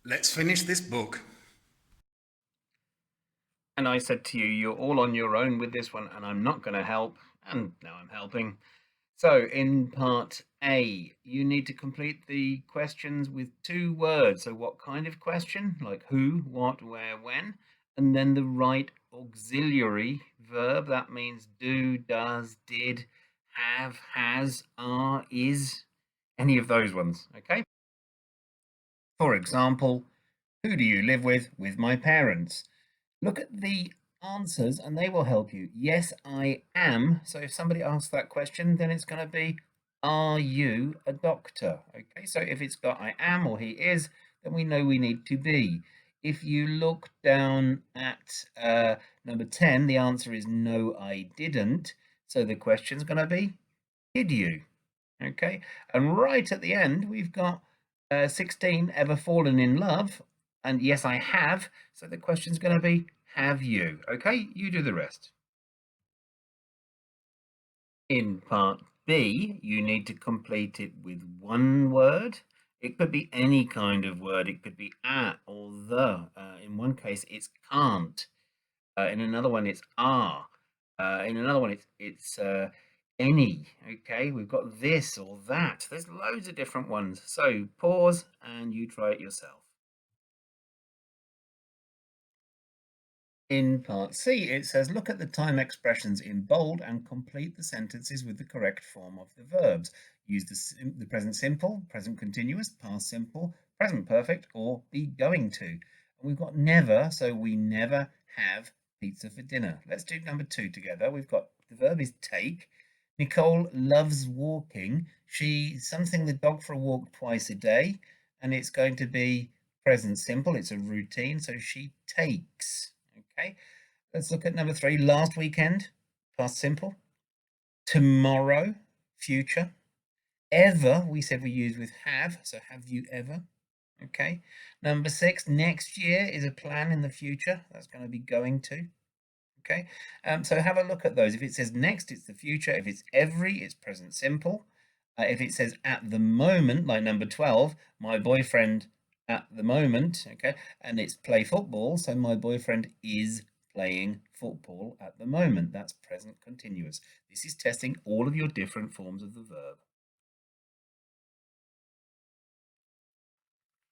Let's finish this book. And I said to you, you're all on your own with this one, and I'm not going to help. And now I'm helping. So, in part A, you need to complete the questions with 2 words. So, what kind of question? Like who, what, where, when. And then the right auxiliary verb. That means do, does, did, have, has, are, is. Any of those ones. Okay. For example, who do you live with? With my parents. Look at the answers and they will help you. Yes, I am. So if somebody asks that question, then it's going to be, are you a doctor? Okay, so if it's got I am or he is, then we know we need to be. If you look down at number 10, the answer is no, I didn't. So the question's going to be, did you? Okay, and right at the end, we've got 16, ever fallen in love? And yes, I have. So the question's going to be, have you? Okay, you do the rest. In part B, you need to complete it with 1 word. It could be any kind of word. It could be at or the. In one case, it's can't. In another one, it's are. In another one, it's any. Okay, we've got this or that. There's loads of different ones. So pause and you try it yourself. In part C, it says, look at the time expressions in bold and complete the sentences with the correct form of the verbs. Use the present simple, present continuous, past simple, present perfect, or be going to. And we've got never, so we never have pizza for dinner. Let's do number 2 together. We've got the verb is take. Nicole loves walking. Something the dog for a walk twice a day, and it's going to be present simple. It's a routine, so she takes. Okay, let's look at number 3. Last weekend, past simple. Tomorrow, future. Ever, we said we use with have, so have you ever? Okay. Number 6, next year is a plan in the future. That's going to be going to. Okay. So have a look at those. If it says next, it's the future. If it's every, it's present simple. If it says at the moment, like number 12, my boyfriend at the moment, okay, and it's play football, so my boyfriend is playing football at the moment. That's present continuous. This is testing all of your different forms of the verb.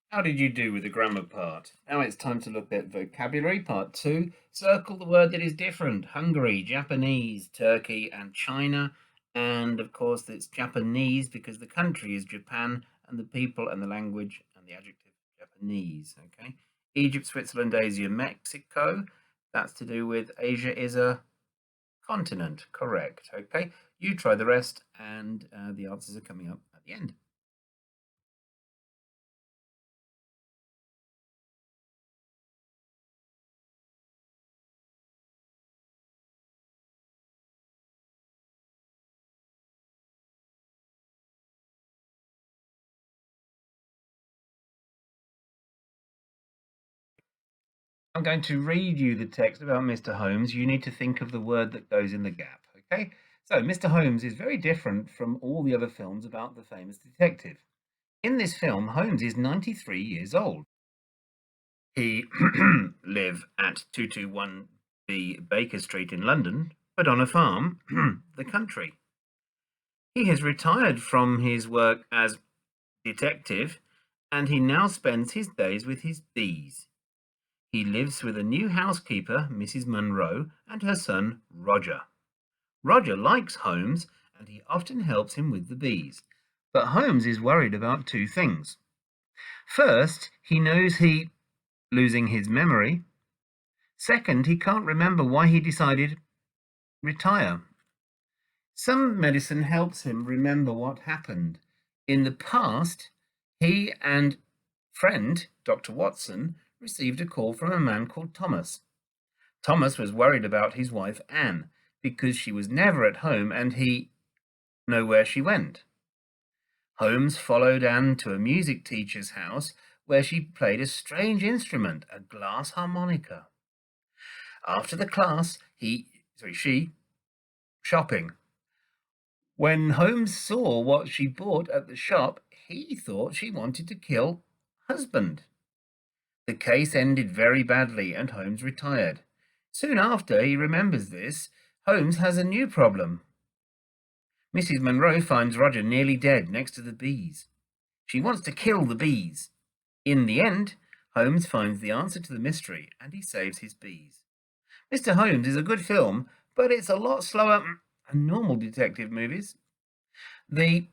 How did you do with the grammar part? Now it's time to look at vocabulary part 2. Circle the word that is different. Hungary, Japanese, Turkey, and China. And of course, it's Japanese because the country is Japan and the people and the language and the adjective Japanese. Okay. Egypt, Switzerland, Asia, Mexico. That's to do with Asia is a continent. Correct. Okay. You try the rest, and the answers are coming up at the end. I'm going to read you the text about Mr. Holmes. You need to think of the word that goes in the gap, okay? So, Mr. Holmes is very different from all the other films about the famous detective. In this film, Holmes is 93 years old. He live at 221B Baker Street in London, but on a farm, the country. He has retired from his work as detective, and he now spends his days with his bees. He lives with a new housekeeper, Mrs. Munro, and her son, Roger. Roger likes Holmes, and he often helps him with the bees. But Holmes is worried about 2 things. First, he knows he losing his memory. Second, he can't remember why he decided retire. Some medicine helps him remember what happened. In the past, he and friend, Dr. Watson, received a call from a man called Thomas. Thomas was worried about his wife Anne because she was never at home and he know where she went. Holmes followed Anne to a music teacher's house where she played a strange instrument, a glass harmonica. After the class, she shopping. When Holmes saw what she bought at the shop, he thought she wanted to kill husband. The case ended very badly and Holmes retired. Soon after he remembers this, Holmes has a new problem. Mrs. Monroe finds Roger nearly dead next to the bees. She wants to kill the bees. In the end, Holmes finds the answer to the mystery and he saves his bees. Mr. Holmes is a good film, but it's a lot slower than normal detective movies. The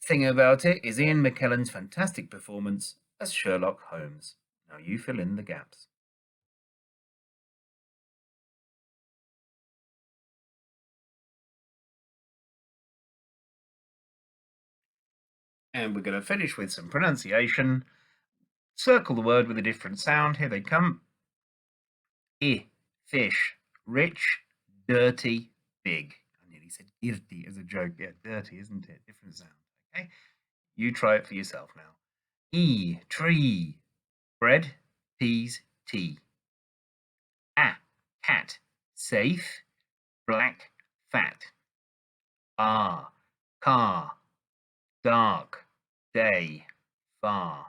thing about it is Ian McKellen's fantastic performance as Sherlock Holmes. Now you fill in the gaps. And we're going to finish with some pronunciation. Circle the word with a different sound. Here they come. Fish. Rich, dirty, big. I nearly said dirty as a joke. Yeah, dirty, isn't it? Different sound. Okay. You try it for yourself now. Tree. Bread, peas, tea. Cat. Safe, black, fat. Car. Dark, day, far.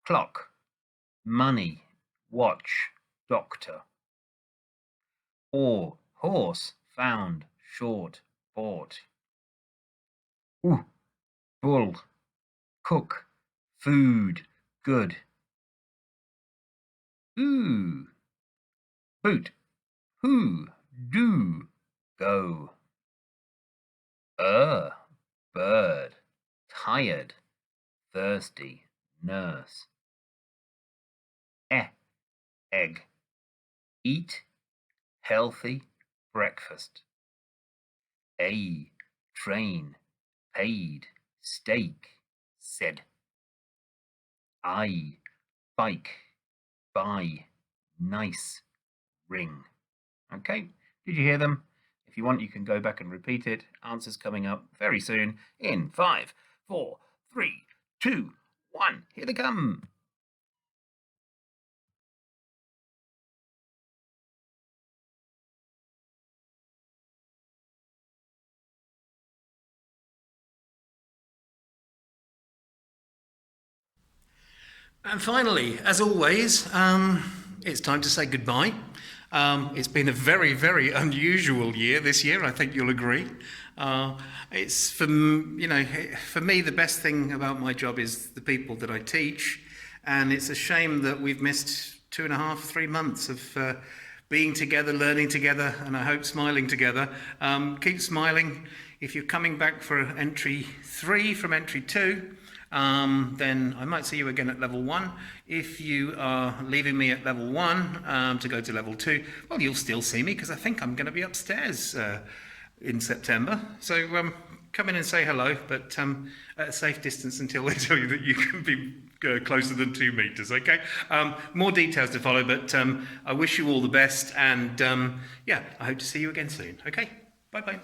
Clock. Money, watch, doctor. Horse, found, short, bought. Bull, cook, food, good. Boot, who, do, go. Bird, tired, thirsty, nurse. Egg, eat, healthy, breakfast. Train, paid, steak, said. Bike, buy, nice, ring. Okay, did you hear them? If you want, you can go back and repeat it. Answers coming up very soon in 5, 4, 3, 2, 1. Here they come. And finally, as always, it's time to say goodbye. It's been a very, very unusual year this year. I think you'll agree. It's for me the best thing about my job is the people that I teach, and it's a shame that we've missed 2.5, 3 months of being together, learning together, and I hope smiling together. Keep smiling. If you're coming back for entry 3 from entry 2. Then I might see you again at level 1. If you are leaving me at level 1 to go to level 2, well, you'll still see me because I think I'm going to be upstairs in September. So come in and say hello, but at a safe distance until they tell you that you can be closer than 2 meters, okay? More details to follow, but I wish you all the best, and yeah, I hope to see you again soon, okay? Bye-bye.